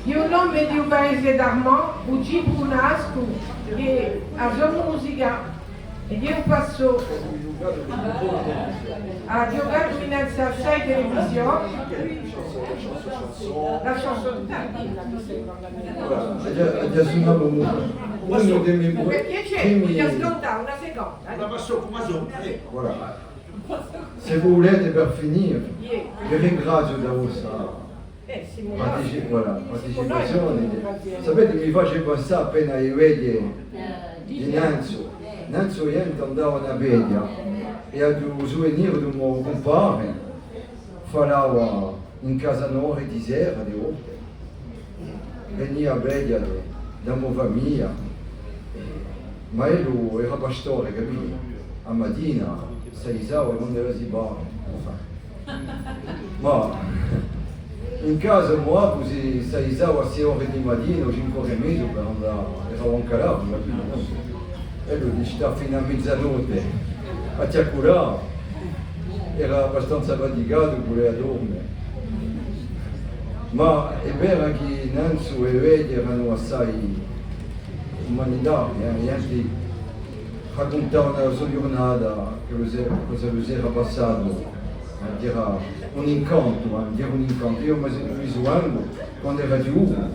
di un nome di un paese d'Armand, Ugi Brunasco, che a sua musica e di un passo ha giocato in assai televisione la chanson già suonato uno dei miei perché c'è, voglio ascoltare una seconda. Voilà. Se vous volete per finire, vi ringrazio da vostra partecipazione. Sapete, mi face passare appena io vedi di Nanzo io andavo a Bedia e a due souvenir di mio compare parlava in casa Nord di Sera di Orte. Veniva a Bedia da mia famiglia, ma lui era pastore, capito? A Madina, Saisao e non era si bar. Ma in casa mia così Saisao a 6 ore di mattina, 5 ore e mezzo per andare, era un Calabria, capito? E lui dice fino a mezzanotte a Tiaculà, era abbastanza faticato, voleva dormire. Ma è vero che Nanzo e Vedi erano assai umanitari, anche raccontavano la sua giornata, cosa gli era passato, era un incanto, Io mi suonavo quando era giovane,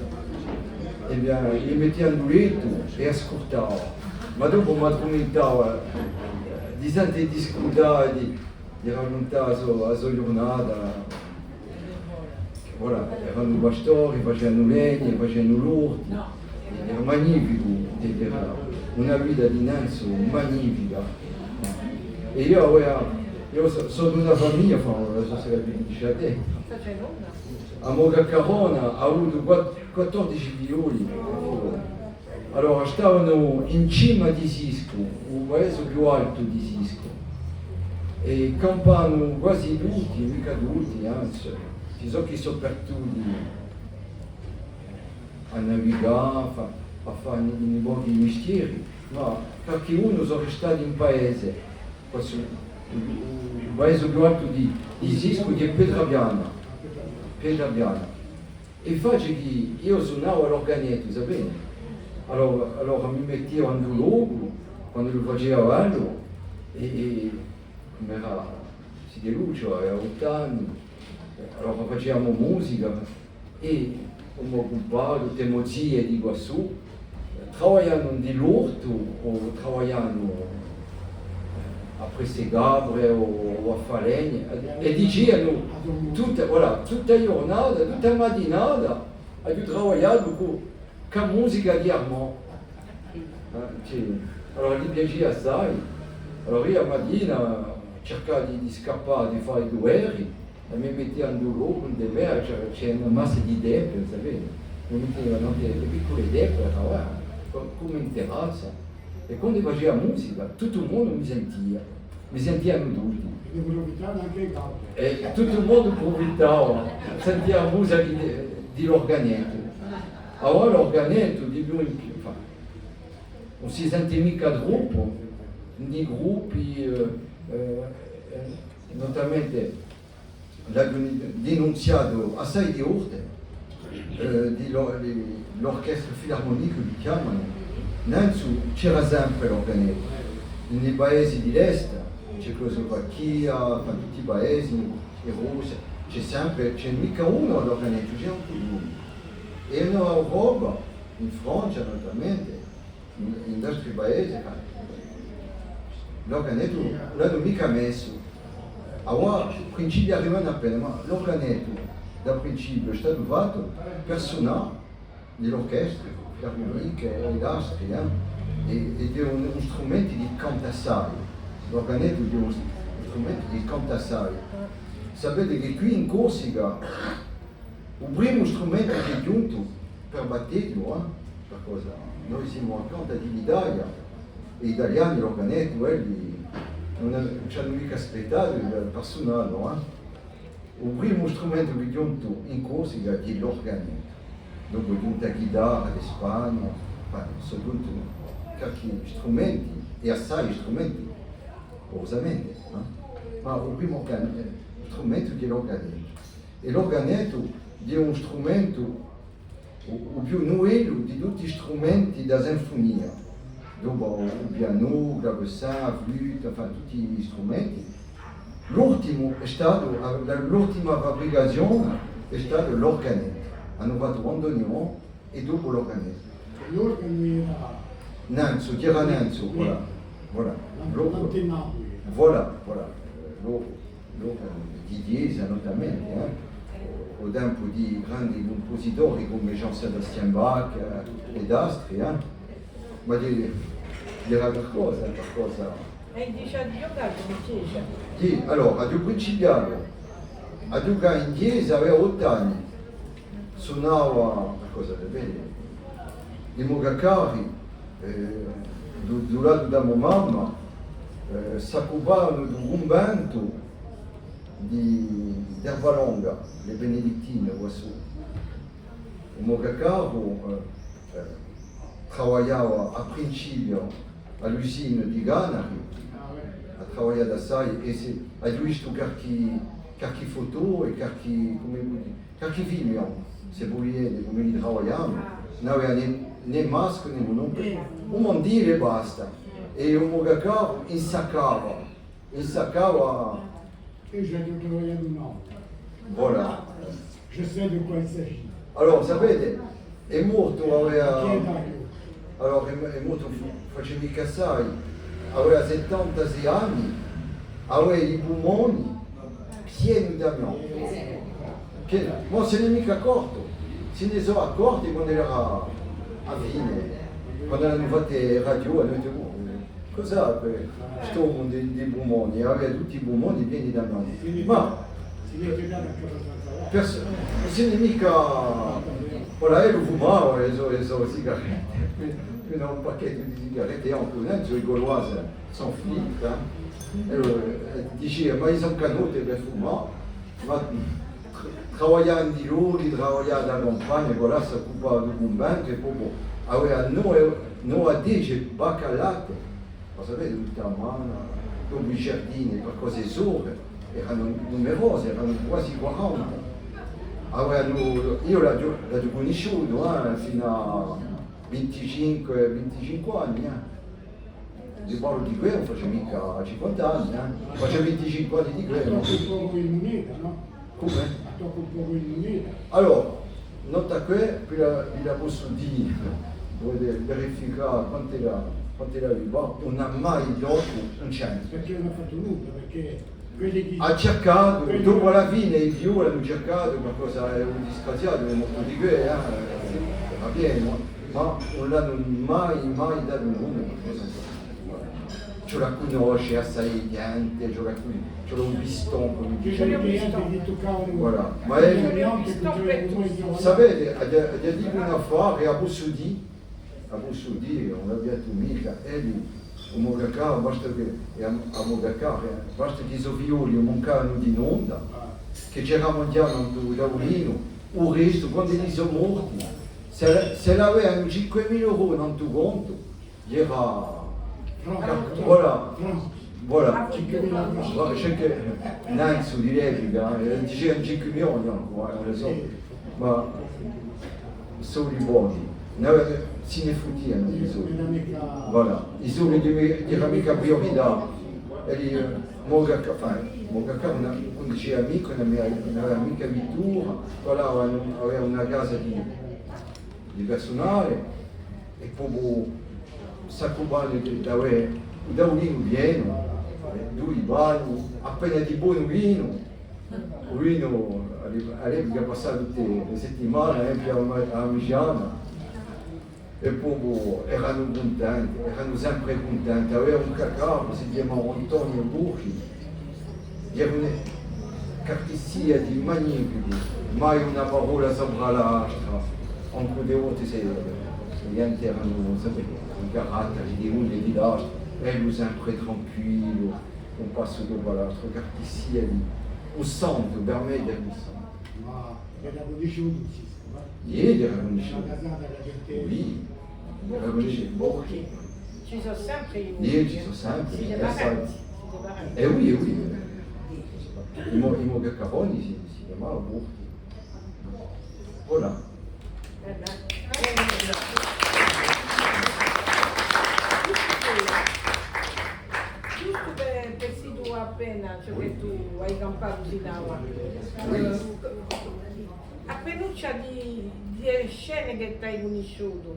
e mi mettevo in letto e ascoltavo. Ma dopo mi addormentavo di tante difficoltà di raccontare la sua giornata. Voilà, erano pastori, facevano legna, facevano l'orto, era magnifico, era una vita di Nanzo magnifica. E io sono di una famiglia, non so se capisci a te. A Mogacarona ha avuto 14 figlioli. Allora stavano in cima di Sisco, un paese più alto di Sisco, e campavano quasi tutti, mica tutti, anzi, ci sono chi sono per tutti a navigare, a fare i luoghi mestieri, ma perché uno sono restato in paese, il paese più alto di Sisco, che è Pietrabiana. E faccio che io suonavo all'organetto, sapete? Allora mi mettevo in un luogo, quando lo facevo anno, e come era, si delucio, aveva 8 anni, allora facevamo musica e un mio compagno, tutte le zie di quassù, lavorano nell'orto o lavorano a Prestegabre o a fare legna, e dicevano tutta la giornata, tutta la mattinata, ho lavorato con musica di Armand. Allora gli piaceva assai. Allora io a mattina cercavo di scappare, di fare i doveri, e mi mettevo in due luoghi, in due c'era una massa di deppe, sapete? Mi mettevano le piccole deppe a lavorare, come in terrazza. E quando facevo musica, tutto il mondo mi sentivano tutti. E tutto il mondo approfittava, sentiva la musica di l'organetto. Allora l'organetto di più in più, non si sente mica troppo, nei gruppi, notamment denunziato assai di Orte, l'orchestra filarmonica li chiamano, Nanzu c'era sempre l'organetto, nei paesi di l'est, Cecoslovacchia, tutti i paesi, in Russia, c'è mica uno all'organetto, c'è anche lui. E in Europa, in Francia naturalmente, in altri paesi, l'organetto l'hanno mica messo. Allora, il principio arrivano appena, ma l'organetto da principio è stato fatto per suonare nell'orchestra, filarmonica e altri, ed è uno strumento di cantassai. L'organetto è uno strumento di cantassai. Sapete che qui in Corsica il primo strumento che è giunto per batteggio, per cosa? Noi siamo a canta di l'Italia, e gli italiani l'organetto, non hanno mica aspettato per suonarlo. Il primo strumento che è giunto in Corsica è l'organetto. Dopo è giunta la chitarra d'Espagna, sono giunti qualche strumenti, e assai strumenti, ovviamente, ma il primo strumento è l'organetto. E l'organetto è un strumento o più nuovo di tutti gli strumenti da sinfonia, dove il piano, il clavecin, flûte, enfin tutti gli strumenti. L'ultima fabbricazione è stata l'organetto. Hanno fatto Rondonion e dopo l'organetto. L'organo era Nanzo, Tierra Nanzo, voilà. Voilà. Didier, esattamente, au tempo di grandi compositori come Jean-Sébastien Bach ed altri, ma dirà qualcosa. E dice addio caldo, mi chiede. Sì, allora, ad un principiato, ad un in chiesa aveva 8 anni, suonava, cosa da vedere, i Mogakari, do lado da mia mamma, si occupavano di un convento di Ervalonga, le Benedittine, quassù. Il Mogakaro lavorava a principio all'usina di Ganari, a lavorare assai e ha visto qualche foto e qualche film, se volete, come li lavoriamo. Non aveva né maschera né un nome, un mondile e basta. E il Mogakaro insaccava. Et j'ai dû travailler un nom. Voilà. Je sais de quoi il s'agit. Allora, sapete, è morto, aveva... Chi è Dario? Allora, è morto, faceva i cassai, aveva 76 anni, aveva i polmoni pieni d'amianto. Ma se ne è mica accorto, se ne sono accorti quando era a fine, quando hanno fatto radio, hanno detto, cosa sto con dei polmoni, aveva tutti i polmoni pieni d'amianto. Ma Si ne était là dans le cas se ne mica, voilà, lui fumava le sue sigarette, fino a un pacchetto di sigarette, anche i gauloisi sono finiti, diceva, ma io sono canute per fumare, ma lavorava di loro, lavorava da campagna, voilà, si occupava del convento e poi aveva 10 baccalate, ma sapete, tutta a mano, dopo i giardini, per cose sole, erano numerose, erano quasi 40. Io l'ho conosciuto fino a 25 anni. Io parlo di quello, facevo mica 50 anni, facevo 25 anni di A quello. tocco un poco in moneta, no? Come? A tocco un poco in moneta. Allora, nota qui, vi la posso dire, volete verificare quanto era arrivato, non ha mai dato un centro. Perché non ha fatto nulla, perché quelli che... Ha cercato, dopo la fine i più hanno cercato qualcosa, un disgraziato, molto di quello, va bene, ma non l'hanno mai dato nulla. Ce la conosce assai niente, ce l'ho un pistone, come Ci dice. sono clienti che toccavano... Voilà. Ma Ma è... Sapete, ha detto un affare a Bussoudi, non l'abbiamo detto mica, e lì, a Mogakar, basta che sono violi, mancavano di onda, che c'era mangiato da Urino, il resto, quando li sono morti, se l'avevano 5.000 euro nel tuo conto, era... Voilà. C'è che Nanzo di replica, dicevano 5 milioni ancora, non lo so, ma sono i buoni, se ne foutiano i soldi. Voilà, i soldi di mica priorità. E lì, Mogakar, quando c'era amico, non aveva mica vittura, voilà, aveva una casa di personale e poi s'occupavano da un vino pieno, 2 bagni, appena di buon vino. Il vino all'epoca passava tutte le settimane a Migiana e poi erano contenti, erano sempre contenti. Aveva un cacao, si chiamava Antonio Burgi, era una cartessia di magnifici, mai una parola sopra l'altra, anche le volte gli altri erano, sapete, un carattere di uno e di l'altro. Elle sempre tranquille, on passe dopo l'altro cartessia lì, o santo, veramente del santo. Ma era conosciuto, Ieri era conosciuto. la casata la gente... Oui, era conosciuto. Ci sono sempre i Ieri ci sono sempre. Si debarrazzi. Oui. I Mogakavoni si chiamava Burti. Voilà. Giusto per tu appena, cioè che tu hai campato di Naua. Appena c'è di scene che ti hai conosciuto.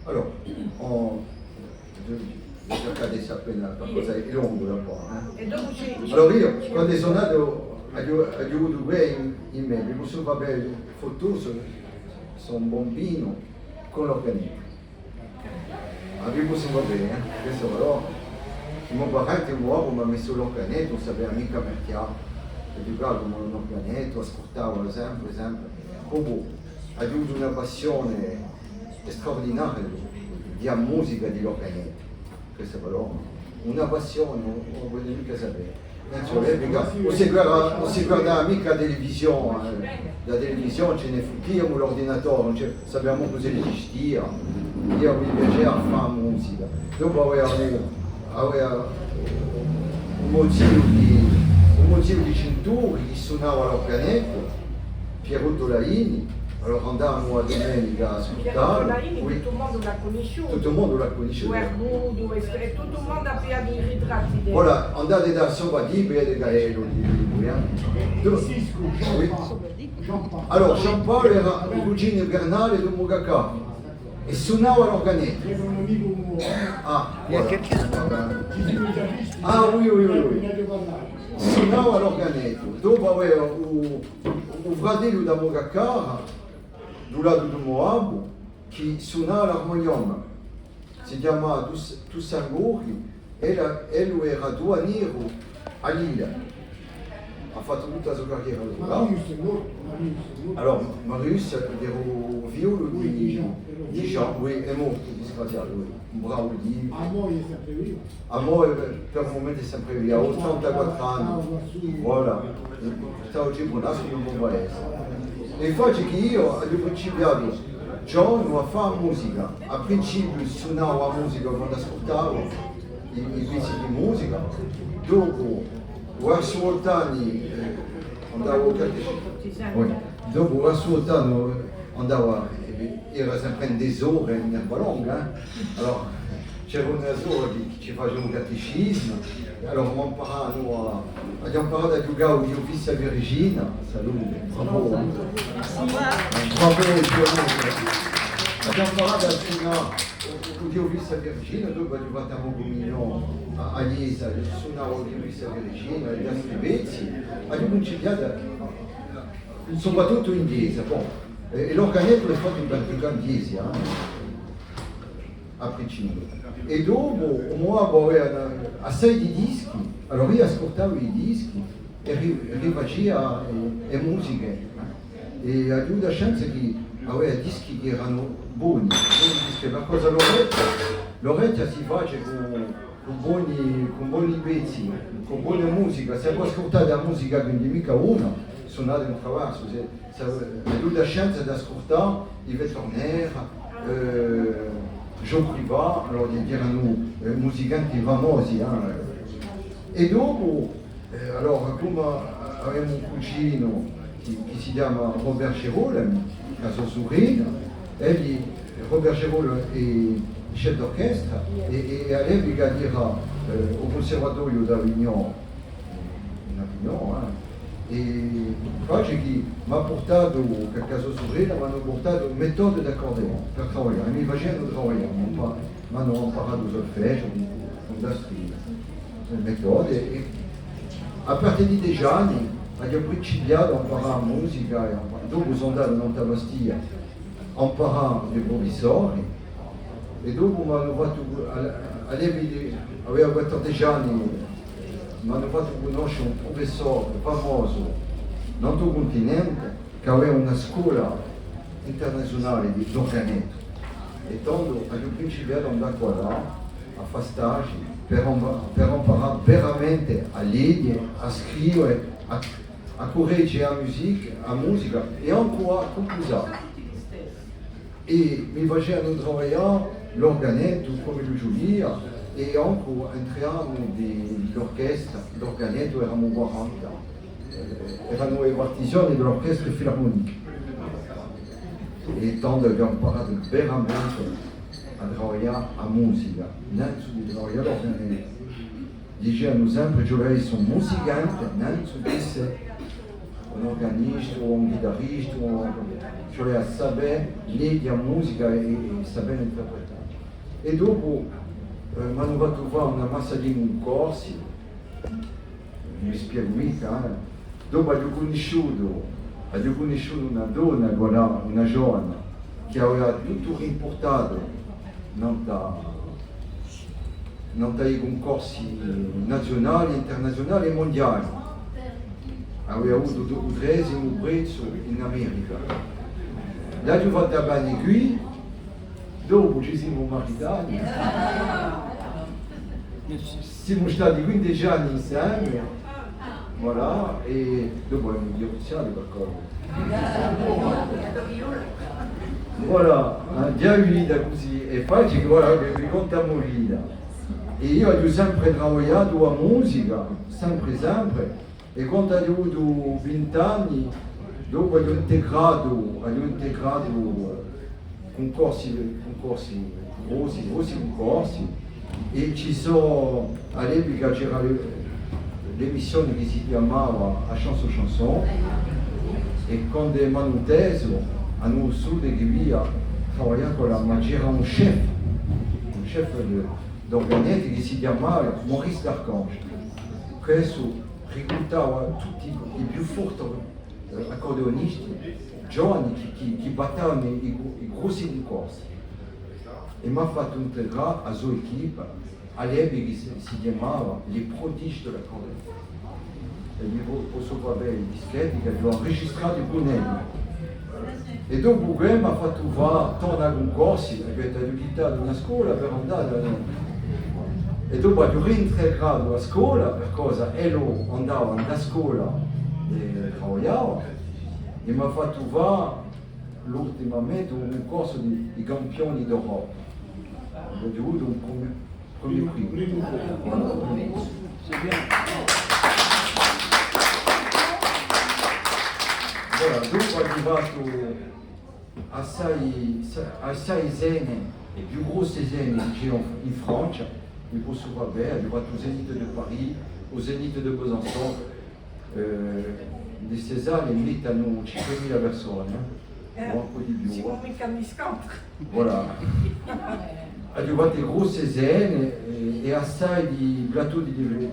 Allora, cercate di sapere la cosa è lunga un po'. E dopo Allora io, quando sono nato, ho avuto due in me, mi posso fare il futuro, sono un bambino con l'organismo. Avevo posso va bene, questo però, il mio padre un uomo mi ha messo l'organetto, non sapeva mica perché, educato come un organetto, ascoltavo sempre. Come ho avuto una passione straordinaria di musica di l'organetto, questa però, una passione, non voglio mica sapere. Non si guarda mica la televisione ce ne fottiamo l'ordinatore, non sappiamo cosa esistia. Io mi piaceva fare musica. Dopo aveva un motivo di cintura che suonava l'organetto, Pierotto Laini. Allora andavamo a domenica a ascoltare. Tutto il mondo l'ha conosciuto. Tutto il mondo l'ha conosciuto. Tutto il mondo ha piato i ritratti dei. Ora andate da sopra di Bede Gaello di allora, Jean-Paul era il cugino carnale di Mugacà e suonava l'organetto. Era un amico mio. Oui. Suonava l'organetto. Dopo aveva un fratello da Mugacà, do lado do Moab, che suonava l'armonium. Si chiamava Toussaint Gourri, lui era duaniero a Lille. Ha fatto tutta la sua carriera là. Allora, Marius era figlio di Jean, lui è morto, disgraziato, un bravo lì. A moglie sempre viva. A me per il momento è sempre via, ho 84 anni. Voilà, stavo gibbonando in un buon paese. E infatti che io ho principiato giorno a fare musica, a principio suonavo la musica quando ascoltavo i pezzi di musica, dopo verso 8 anni andavo dopo verso 8 anni andavo, era sempre in desore in Erbalonga, allora c'era un asolo che ci faceva un catechismo, allora abbiamo imparato a giocare io Vissa Vergina, salute, bravo. Abbiamo imparato a suonare io Vissa Vergina, dopo arrivavamo a Liesa, suonavo io Vissa Vergina, gli altri pezzi, abbiamo iniziato soprattutto in chiesa, e l'organetto è fatto in chiesa, a principio. E dopo aveva assai di dischi, allora io ascoltavo i dischi e rifacevo le musiche. E ho avuto la chance che aveva dischi che erano buoni, per cosa l'orecchia si face con buoni pezzi, con buona musica. Se può ascoltare la musica quindi mica una, suonate un traverso, se ho avuto la chance di ascoltare i Vetorner, Jean Privat, allora erano musicanti famosi. E dopo, allora, come avevamo un cugino che si chiama Robert Gerolem, caso Surina, Robert Gerolem è chef d'orchestra e all'epoca era al Conservatorio d'Avignon, in Avignon, e infatti che mi ha portato, che a caso Surina, mi hanno portato un metodo d'accordeon per lavorare, mi facevano lavorare, mi hanno imparato solfeggio, queste metode. E a partire di 10 anni abbiamo principiato a imparare musica, dopo sono andato in Tavastia a imparare dei provvisori e dopo mi hanno fatto, all'epoca avevo 14 anni, mi hanno fatto conoscere un professore famoso in tutto il continente che aveva una scuola internazionale di organetto. E tanto abbiamo principiato ad andare qua là, a fare stage, per imparare veramente a leggere, a scrivere, a correggere la musica e ancora a composare. E mi facevano lavorare l'organetto come lo giuria e ancora entriamo nell'orchestra, l'organetto eravamo 40, erano le partizioni dell'orchestra filarmonica. e quando abbiamo imparato veramente a lavorare a musica, non su lavorare l'organetto. Dicevano sempre che loro sono musicanti, non su essere un organista o un chitarrista, cioè a sapere leggere musica e sapere interpretare. E dopo mi hanno fatto fare una massa di corsi, mi spiego mica, dopo ho conosciuto una donna, una giovane, che aveva tutto riportato non dai concorsi nazionali, internazionali e mondiali. Aveva avuto il 13° prezzo in America. L'ho fatta bene qui, dopo ci siamo maritati. Siamo stati 15 anni insieme, voilà, e dopo abbiamo divorziato per cosa. Voilà, già unita così è facile, voilà, che contiamo vita. E io ho sempre lavorato a musica, sempre. E quando ho avuto 20 anni, dopo ho integrato concorsi, grossi concorsi, e ci sono, all'epoca c'era l'emissione che si chiamava A Chanson, e quando mi hanno teso, hanno su che via lavorare con la, ma c'era un chef d'organetto che si chiamava Maurice D'Archange. Questo reclutava tutti i più forti accordeonisti giovani che battevano i grossi concorsi. E mi ha fatto integrare alla sua equipe, all'epoca che si chiamava Les Prodiges de l'accordeon. E io posso fare i dischetti che l'ho registrato in Brunello. E dopo che mi ha fatto fare tornare a concorsi, perché ho lasciato una scuola per andare. E dopo ho reintegrato la scuola, per cosa io andavo a scuola e lavoravo, e mi ha fatto fare ultimamente un corso di campioni d'Europa. Ho avuto un premier primo. Allora, dopo è arrivato assai esene, le più grosse esene che c'è in Francia, mi posso fare bene, è arrivato au Zénith de Paris, au Zénith de Besançon, di César invitano 5.000 persone, o un po' di più. Si può mica mi scontro. Voilà. È arrivato grosse esene e assai di plateau di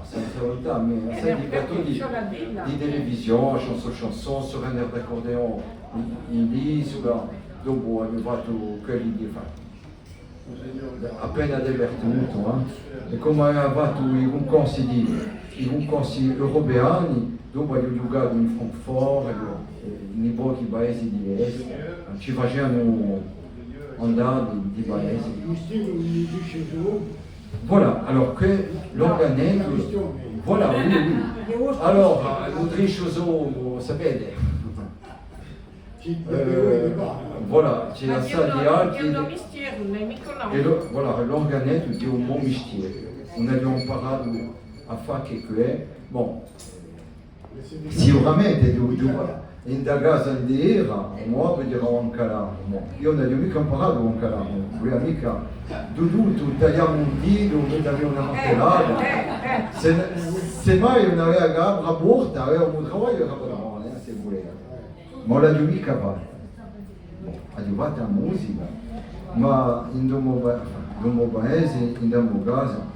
senza realtà, ma assai di plateau di televisione, chanson, sur un air d'accordeon in l'isola, dopo abbiamo fatto quelli di appena divertito, e come aveva fatto i concorsi europei, dopo abbiamo giocato in Francfort, in pochi paesi diversi, ci facevano andare di paesi. Voilà, alors que l'organetto, voilà, oui. Alors, l'autre chose, vous savez, voilà, c'è la salle È un mistero, non è mica e no. voilà, l'organetto è un buon mestiere. Non abbiamo imparato a fare che è, bon, sicuramente in da casa di era, nuovo di un calamo. Io non ho mica imparato un calamo, volevo mica dovuto tagliare un dito, mettere una martellata. Se mai non aveva la porta, aveva un travaglio da se voleva. Ma non l'ho mica fatto. Ho fatto la musica, ma in un paese, in una casa,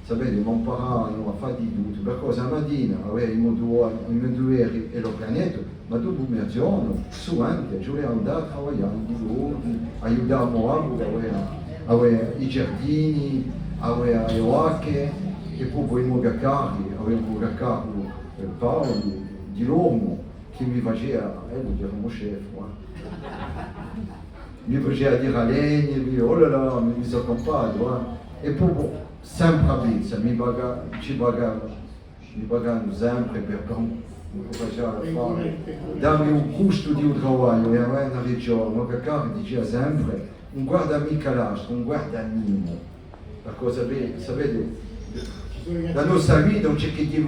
sapete, mi imparavano a fare di tutto, per cosa la mattina avevo i medueri e l'organetto, ma dopo mezzogiorno, su anche, io volevo andare a lavorare di loro, aiutare a muovere, aveva i giardini, aveva le vacche, e poi i mogacari, avevo un mogacaro Paolo di Lomo, che mi faceva, era un chef, mi faceva dire a legna, oh là là, mi sono accompagnato, e poi sempre a pizza, ci pagavano sempre per dammi un gusto di un lavoro, era una regione, ma che diceva sempre un guarda mica l'astro, un guarda animo, perché sapete, la nostra vita non c'è che dire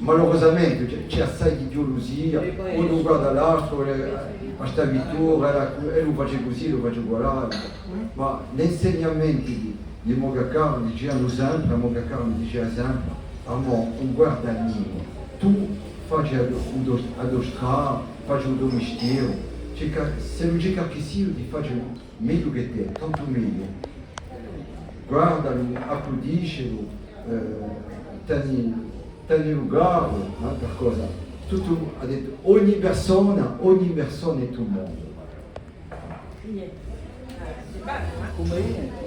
malorosamente c'è assai di ideologia, uno guarda l'altro, a sta vittoria, e lo faccio così, lo faccio là, ma l'insegnamento di Mogacar dicevano sempre, Mogacar diceva sempre, un guarda niente, tu fai addostrare, fai il tuo mestiere, se non c'è che sia ti faccio meglio che te, tanto meglio. Guardalo, applaudiscelo, tieni lugar, un'altra cosa. Tutto, ha detto, ogni persona è tutto il mondo. Come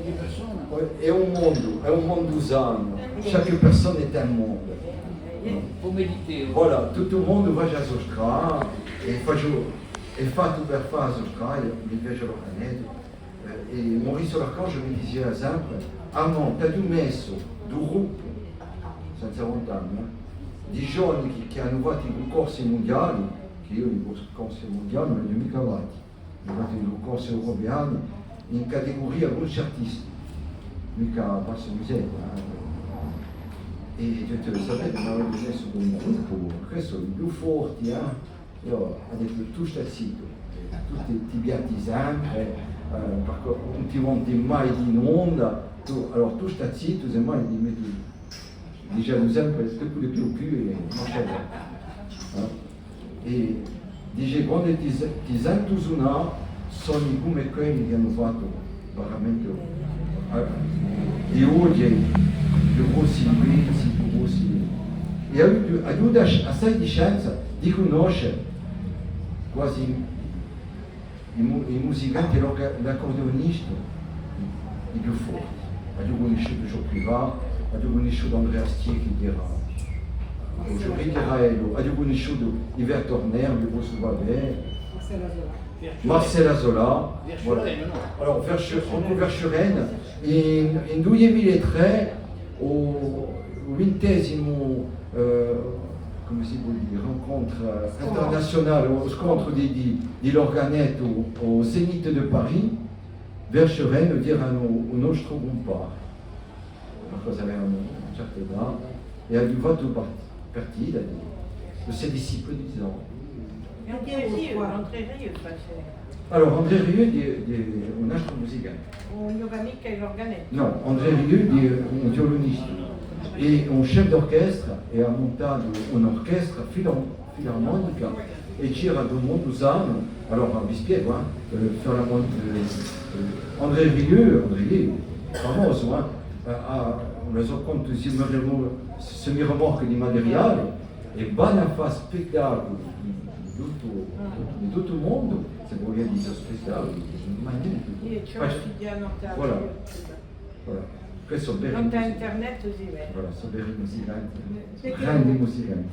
ogni persona. È un mondo sano, chaque persona è un mondo. Come di te. Voilà, tutto il mondo va a sostrare e fatto per fare sostrare, mi piace l'organetto. E Maurice L'archange mi diceva sempre, tu hai messo due gruppi, senza lontano, di giovani che hanno fatto i corsi mondiali, che io i corsi mondiali non li ho mica fatti, ho fatto i corsi europei in categoria concertista, mica basso miseria. E sapete, mi avevano messo un gruppo, questo è il più forte, io ho detto tu stai zitto, tu ti biati sempre, non ti monti mai in onda, allora tu stai zitto, se mai ti metti, diciamo sempre, tu di più e non c'è. E dice, quando ti sento suonare, sono come quelli che hanno fatto veramente, e oggi, più grossi pezzi, più grossi. E aiuta assai di scienza di conoscere quasi i musicanti e l'accordeonista, i più forti. Abbiamo conosciuto Gio Privat, abbiamo conosciuto Andrea Astier che dirà, Giorgio Raello, abbiamo conosciuto Yves Torner, di Bosso Babet, Marcel Azola. Voilà. Alors, Verschuren, in 2003, au 20e come si può dire, rencontre internazionale, au scontro di l'organetto au Zénith de Paris, Verschuren dirano un nostro compare, una cosa aveva una certa età, e ha fatto partita di ses disciples di Zan. Alors, André Rieu di un altro musicante. Un mio amico è l'organetto. No, André Rieu di un violinista e un chef d'orchestra e ha montato un'orchestra filarmonica e c'era del mondo sano. Allora vi spiego, André Rieu, famoso, ha un racconto semi-remorque di materiale e va a fare spettacoli di tutto il mondo, se vogliamo dire spettacoli, magnifici. Io ci ho studiato Voilà. Questo è non da internet così vero. Voilà, sono veri musicanti, grandi musicanti.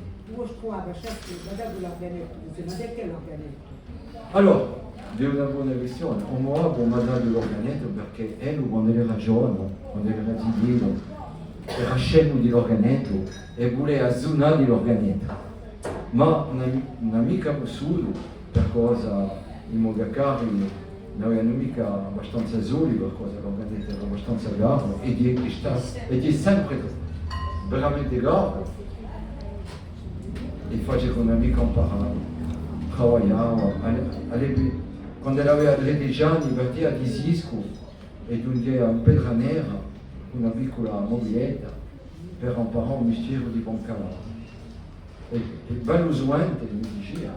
Allora, di una buona visione, un uomo mi ha dato l'organetto perché quando era giovane, quando era ragazzino, era scemo di l'organetto e voleva suonare di l'organetto. Ma un'amica solo, per cosa in Mogacari noi non mica abbastanza soli, per cosa l'organetto era abbastanza grave e è sempre veramente grave. E faceva con un'amica imparare, lavorava, quando aveva 13 anni partiva di Sisco e giungeva in Pedranera con una piccola mobiletta per imparare un mestiere di bancaro. E bello usante mi diceva,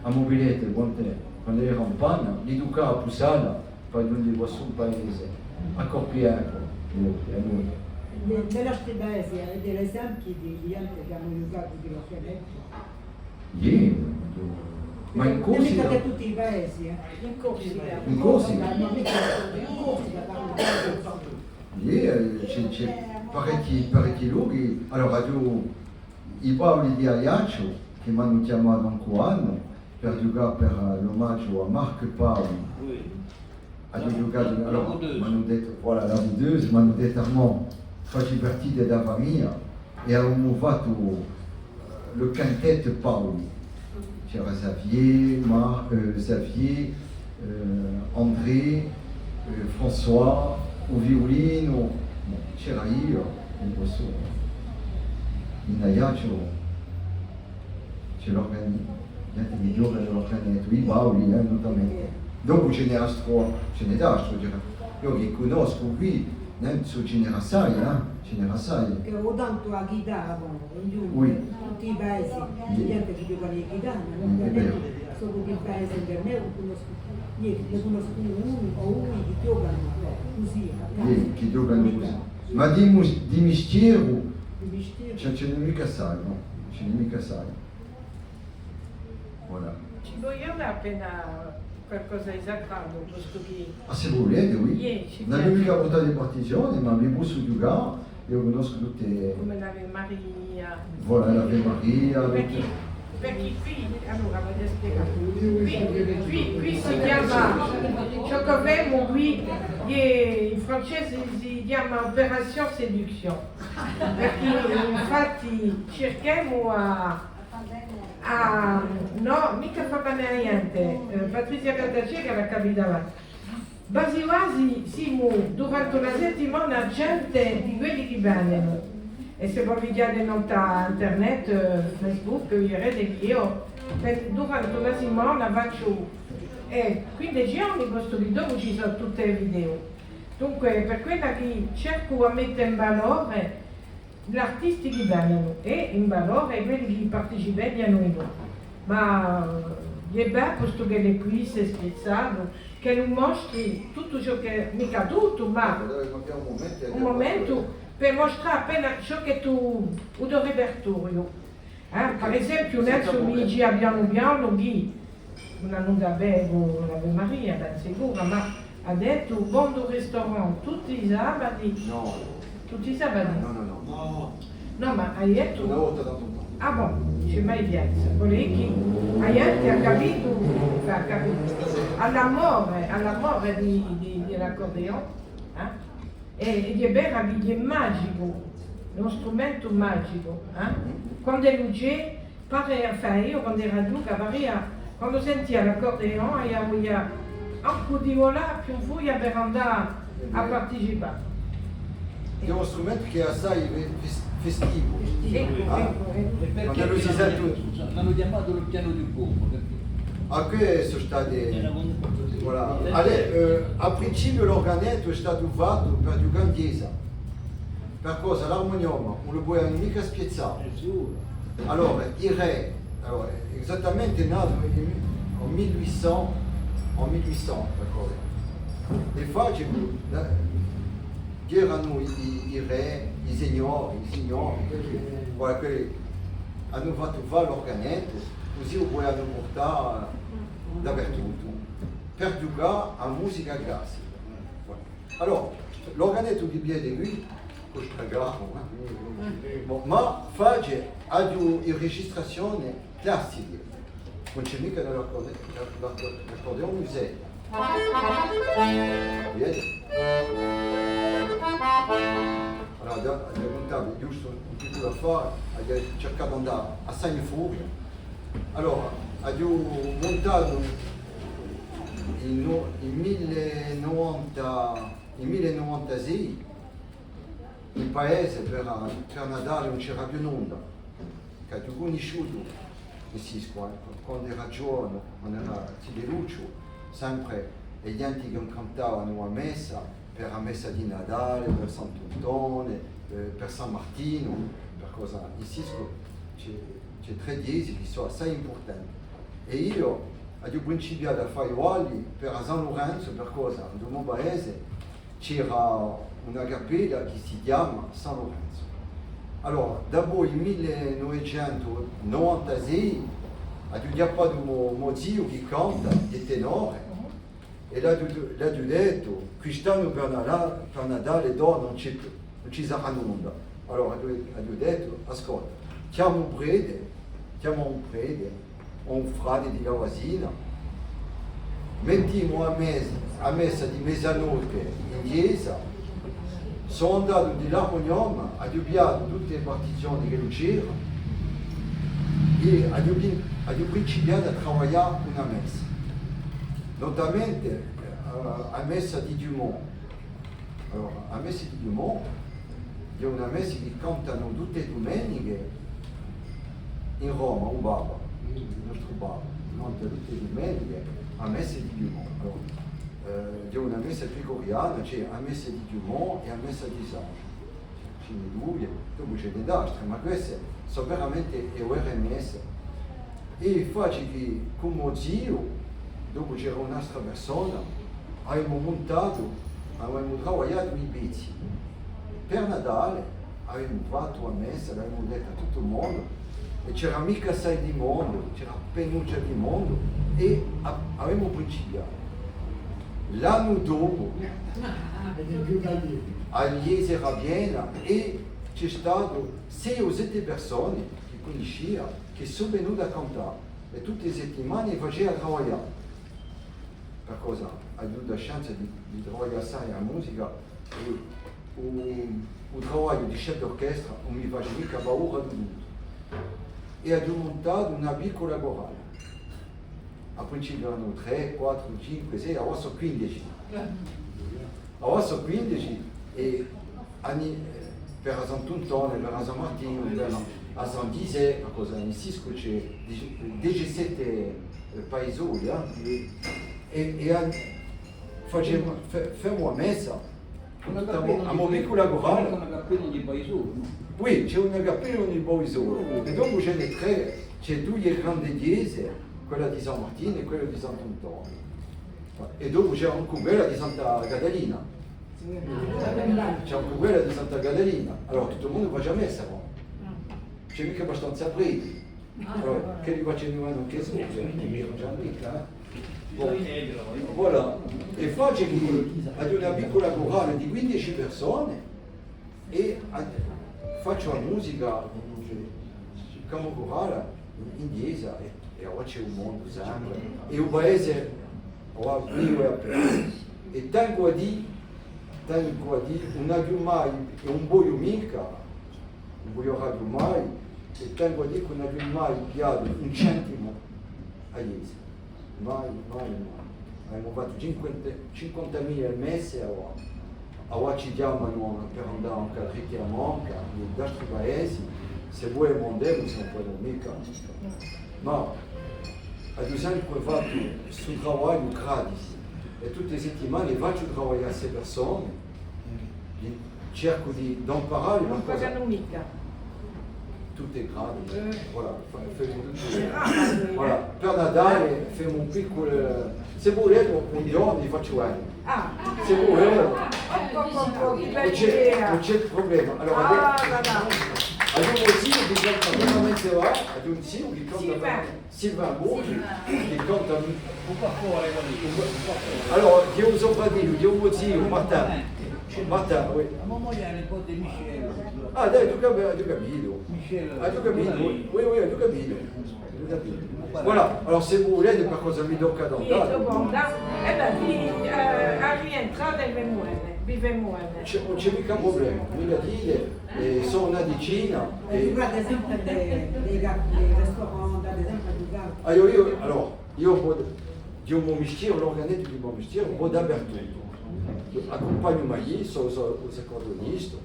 a mobiletta, quando era in panna, li ducava a Pusala per giungere sul paese, a Corpiaco, a noi. Nella nostra paese avete l'esempio di clienti che hanno usato di l'organetto? Ma in corsi mica che tutti i paesi, In Corsica. In Corsica? C'è parecchi luoghi. Allora, i Paoli di Ajaccio che mi hanno chiamato un anno per giocare per l'omaggio a Marc Paoli. Hanno giocato, allora mi hanno detto, voilà la videuse, mi hanno detto Armand, facci partire della famiglia e abbiamo fatto le quintet Paoli. C'era Xavier, André, François, au violino, c'era io, in Ajaccio, c'è l'organetto, niente di giocano l'organetto, i bauli notamment. Dopo ce n'è altro, io che conosco qui, ce n'era assai, Che ho tanto a chitarra, tutti i paesi, c'è gente che gioca le chitarre, l'organetto, solo che il paese per me non conosco niente, ne conosco uno o uno che giocano così. Che giocano così. Ma di mistero, ce n'è mica assai, no? Ce n'è mica assai. Voilà. Ci vogliamo appena qualcosa esatto, questo che... Ah, se volete, oui. Non abbiamo mica votato di partigiani, ma mi posso giocare, io conosco tutte... Come l'Ave Maria. Voilà, l'Ave Maria. Perché qui, allora voglio spiegare, qui si chiama, ciò che abbiamo qui, in francese si chiama Opération Séduction, perché infatti cerchiamo no, mica fa bene niente, Patrizia Cantacega la capitale. Quasi quasi siamo durante una settimana gente di quelli che vengono. E se voi vedete internet, Facebook, vedrete che io durante una settimana faccio 15 giorni questo video, ci sono tutte le video. Dunque per quella che cerco a mettere in valore gli artisti che vengono e in valore quelli che partecipano a noi. Ma è bello questo che è qui, si è spezzato, che non mostri tutto ciò che, mica tutto, ma un momento per mostrare appena ciò che tu hai del repertorio. Per esempio, adesso mi dice piano piano che non avevo l'Ave Maria, ben sicuro, ma ha detto buon ristorante tutti i sabati. No. Tutti i sabati? No. No, ma hai detto... Una volta tanto tempo. Ah bon, c'è mai piazza. Volevi che hai ha capito, all'amore dell'accordeon, ed è vero che è magico, è uno strumento magico. Quando è luce, io quando ero giovane, quando sentia l'accordeon, io anche di là più fuori per andare a partecipare. È uno strumento che è assai festivo. Perché lui si sente l'hanno chiamato il piano di bombo? Anche sono state... Voilà. Allora, a principio l'organetto è stato fatto per giocare in chiesa. Per cosa? L'armonium non lo puoi mica spiazzare. Allora, il re, esattamente nato en 1800, d'accordo? Le facce che erano i re, i signori, voilà, quelli hanno fatto fare l'organetto, così lo puoi portare dappertutto, per giocare a musica classica. Allora, l'organetto di piede qui, costa caro, ma fa anche registrazioni classiche, non c'è mica l'accordeon museo. Vedete? Allora, abbiamo giusto un piccolo affare, abbiamo cercato di andare assai in fuori. Allora, abbiamo montato in 1996 il paese per Natale non c'era più nulla, che abbiamo conosciuto il Sisco, quando era giovane, quando era Tideluccio, sempre le gente che cantavano a messa, per la messa di Natale, per Sant'Antone, per San Martino, per cosa in Sisco c'è 3 diesi che sono assai importanti. E io ho principiato a fare uguali per San Lorenzo, per cosa? Nel mio paese c'era una cappella che si chiama San Lorenzo. Allora, dopo il 1996 ho fatto mio zio che canta, di tenore, e l'ha detto, quest'anno per Natale non ci sarà nulla. Allora ho detto, ascolta, chiamo un prete, un frate di Lavasina, mettiamo a messa di mezzanotte in chiesa, sono andato di l'armonium, ho dubbiato tutte le partizioni che non c'erano e ho principiato a lavorare una messa, notamment a messa di Dumont. Allora, a messa di Dumont, è una messa che cantano tutte le domeniche in Roma, un Baba. il nostro bar, durante tutte le domenica, a messa di Dumont. C'è una messa gregoriana, c'è a messa di Dumont e a messa di Sage. C'è le due, dopo c'è le d'altre, ma queste sono veramente RMS. E faccio che con mio zio, dopo c'era un'altra persona, abbiamo montato, abbiamo lavorato in bici. Per Natale abbiamo fatto a messa, l'abbiamo detto a tutto il mondo, e c'era mica assai di mondo, c'era penuccia di mondo, e abbiamo principiato. L'anno dopo, a Liese Rabiena, e c'è stato 6 o 7 persone che conosceva, che sono venute a cantare, e tutte le settimane facevano lavorare. Per cosa? Ha avuto la chance di lavorare assai la musica, e un lavoro di chef d'orchestra non mi faceva mica paura di tutto. E ha montato una piccola corale. A principio erano 3, 4, 5, 6, ora sono 15. Ora sono 15 e per la Sant'Antonio, per la San Martino, per la San Dise, cosa in Cisco c'è 17 paesoli, e facciamo una messa. A una piccola corale. Una cappella di paesolo, no? Oui, c'è una cappella ogni paesolo. E dopo c'è 2 grandi chiese, quella di San Martino e quella di Sant'Antonio. E dopo c'è anche quella di Santa Catalina. C'è anche quella di Santa Catalina. Allora tutto il mondo faccia messa, no? C'è mica abbastanza preti. Allora, che li facciamo anche su? C'è mica, Voilà. E faccio che ad una piccola corale di 15 persone e faccio la musica come corale in chiesa e ora c'è un mondo sempre e un paese ora vivo e aperto e tengo a dire non ha più mai e un voglio mica non voglio più mai e tengo a dire che non ha più mai piato un centimo a chiesa. Mai. Abbiamo fatto 50.000 al mese, ora ci chiamano per andare anche a Richiamonca, negli altri paesi, se vuoi andiamo, se non puoi mica. Ma ad esempio ho fatto questo lavoro gratis e tutte le settimane faccio lavorare a queste persone, cerco di imparare Non pagano mica. tutte gratis. Voilà, voilà. Per Natale facciamo un piccolo. Se volete un giorno vi faccio anche. Se volete. Non c'è problema. Allora, ad un zio che canta veramente là, ad un zio che canta Sylvain Bourgi, che canta Un po' fuori, allora, io so fratello, io mio zio, Martin, oui. la mamma è nipote di Michele. Ah dai, tu capito. Michele. Tu capito? Oui, tu capito. Voilà, alors se vous voulez, per cosa mi tocca da a rientrare del Vivemuene. Non c'è mica problema, mi la dite, sono una decina. Ad esempio dei ristoranti, ad esempio di gatti. Io un mio mestiere, l'organetto di un mio mestiere, un po' dappertutto. Accompagno Magli, sono accordonista,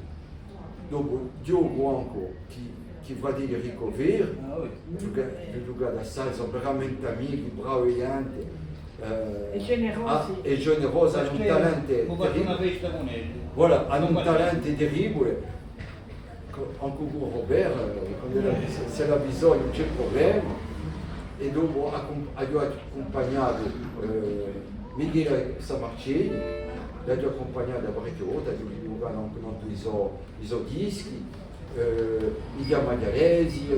dopo gioco anche chi va di ricovere, giocare da salsa, veramente amici, bravianti, e generosi, hanno un talento terribile. Voilà, hanno un talento terribile. Anche con Robert, se l'ha bisogno non c'è problema. E dopo ho accompagnato Michele Samarcelli, l'ho accompagnato a parecchie volte, ho giocato anche i suoi dischi, Lidia Magliaresi,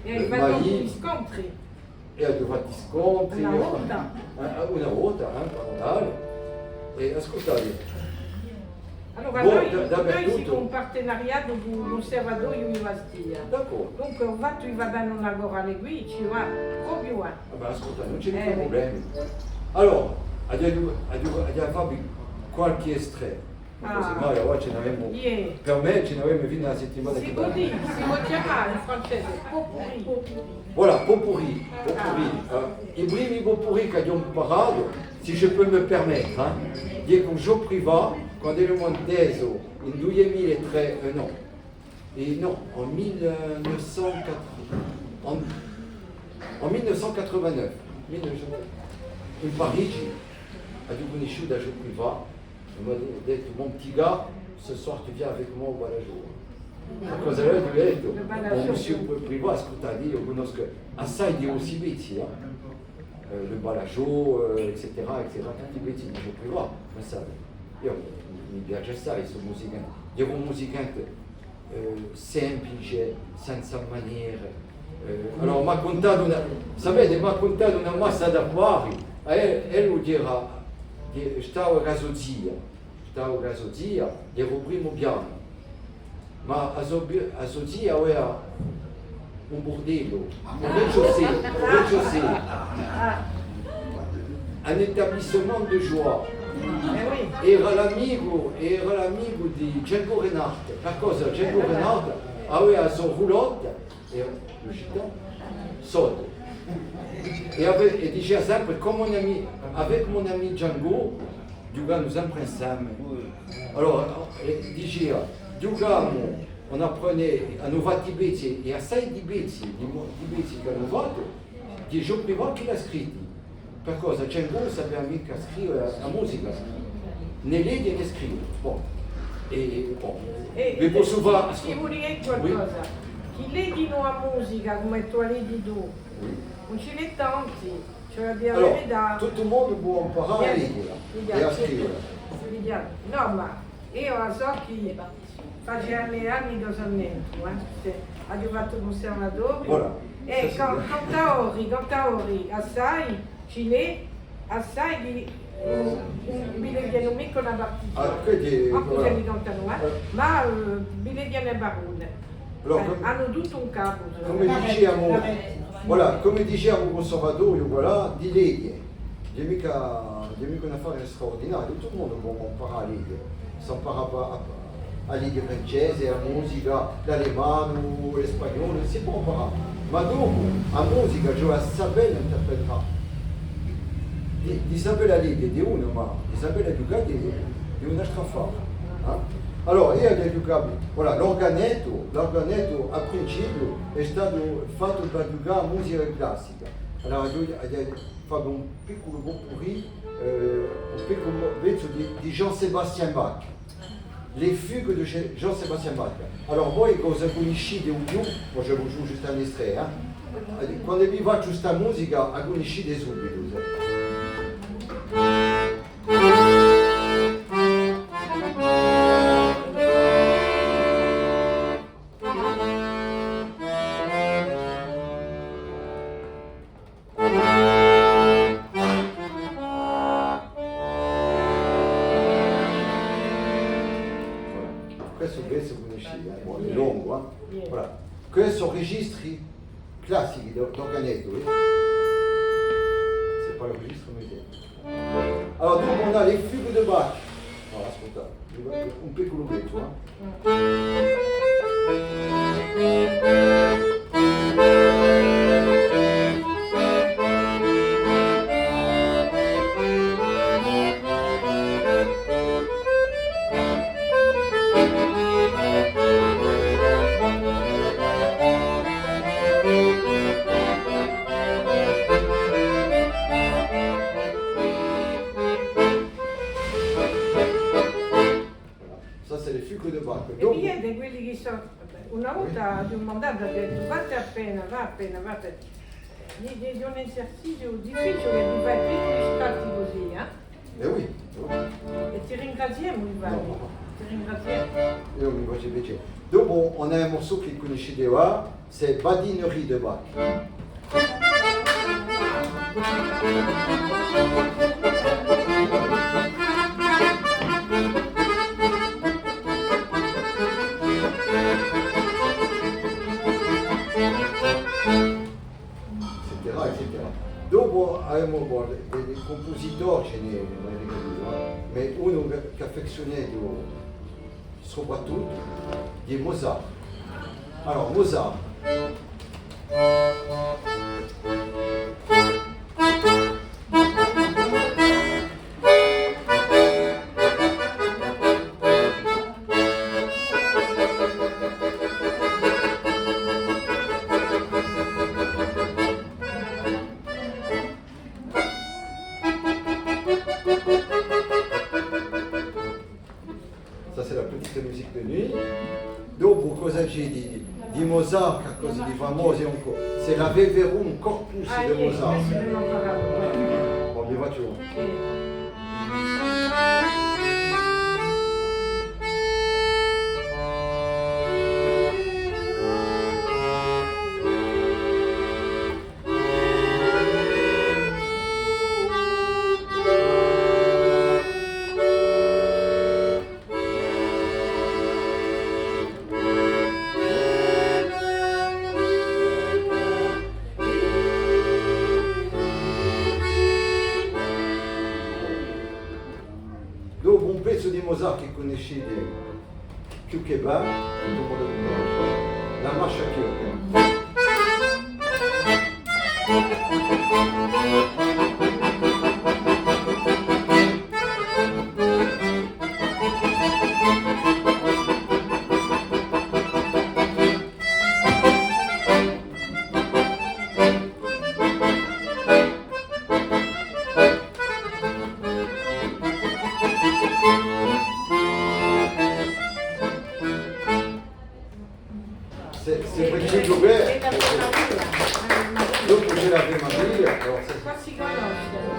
E hai fatto gli scontri? E ho fatto scontri. Una volta, a Natale. E ascoltate. Allora, noi siamo un partenariato con l'Osservatorio Universitario. D'accordo. Dunque, ho fatto i vadano lavorare qui, ci va proprio a. Ascoltate, non c'è mica problemi. Allora, abbiamo fatto qualche estrait. Mai ora ce n'avevamo. Per me ce n'avevamo fino alla settimana che va. Si può chiamare in francese potpourri. Voilà, potpourri. I primi potpourri che abbiamo imparato, se je peux me permettre, di un jour privé, quando ero monteso in 2003, no, en 1980, En 1989, in Parigi, a dû conosciuto da Joe Privat, il m'a dit, mon petit gars, ce soir tu viens avec moi au Balajo. Cosa aveva detto? Un monsieur Privat, ascoltati, io conosco assai di Ossibizi, il Balajo, eccetera, eccetera, tutti i pezzi di Joe Privat, ma sai, io mi piace assai questo musicante. Io un musicante semplice, senza maniere. Allora mi ha contato sapete, mi ha contato una massa d'affari, e lui dirà, stavo a Casozia, ero primo piano, ma a Sozia aveva un bordello, un rez-de-chaussée, un établissement de joie. Era l'amico di Django Reinhardt, per cosa Django Reinhardt aveva la sua roulotte e l'uscita sotto e diceva sempre con mon ami, avec mon ami Django giocavamo sempre insieme. Allora diceva giocavamo, on apprenait a nuova tibeti e assai di pezzi che hanno fatto di Joe Privat che l'ha scritti. Per cosa Django sapeva mica scrivere la musica, né legge né scrivere. Bon. Vi posso fare... Ti vuoi dire qualcosa? Chi leggi una musica come tu leggi tu, non ce n'è tanti, cioè la Allora, verità. tutto il mondo può imparare a leggere e a scrivere. No, ma io so che faceva gli anni cosa niente, ha fatto conservatore. Voilà. E cantaori, assai, cine, assai di bileviano mica una partitura. Quindi, Ma cosa voilà. li cantano, ma bileviano e barone. Allora, Hanno tutto un capo. come dicevamo al conservatorio, voilà, di leggere. C'è mica un affare straordinario, tutto il mondo può imparare a leggere. Si impara a leggere francese, a musica, l'alemano, l'espagnolo, si può imparare. Ma dopo, a musica, cioè a sapere interpretare. Di sapere a leggere di uno, ma di sapere educare di un'altra forma. Allora, io ho educato, voilà, l'organetto a principio è stato fatto per educare musica classica. Allora, io ho fatto un piccolo potpourri, un piccolo pezzo di Jean-Sébastien Bach, le fugue di Jean-Sébastien Bach. Allora, voi cosa conoscete di più? Moi, je vous joue juste un extrait. Quando vi faccio questa musica, la conoscete subito. Questo conoscete, è lungo, voilà. Questo sono registri classici d'organetto, c'est pas le registre mais alors donc on a les fugues de Bach. Voilà, ascoltate, un piccolo pezzo. Ça c'est les fugues de Bach. E niente, quelli che sono. Una volta di un mandato ha detto va appena. Di un esercizio difficile di fare piccoli stati così, Eh oui. E ti ringraziamo, Ivano. No. Ti ringraziamo. Io mi faccio piacere. Dopo on a un morceau che conoscete là, c'est Badinerie de Bach. Eccetera. Dopo abbiamo dei compositori, ce n'è, ma uno che affezionato soprattutto di Mozart. Allora, Mozart. c'est la petite musique de nuit. Dopo cosa c'è di Mozart, qualcosa di famoso ancora. C'est la Veverum Corpus Ah, de niente, Mozart. adesso ne non parlavo. Bon, vi faccio. Dopo un pezzo di Mozart che conoscete più che va, dopo lo conosco, la Mascia Kirche. C'est Brigitte Joubert, dopo c'è la prima Maria, Qua si conosce.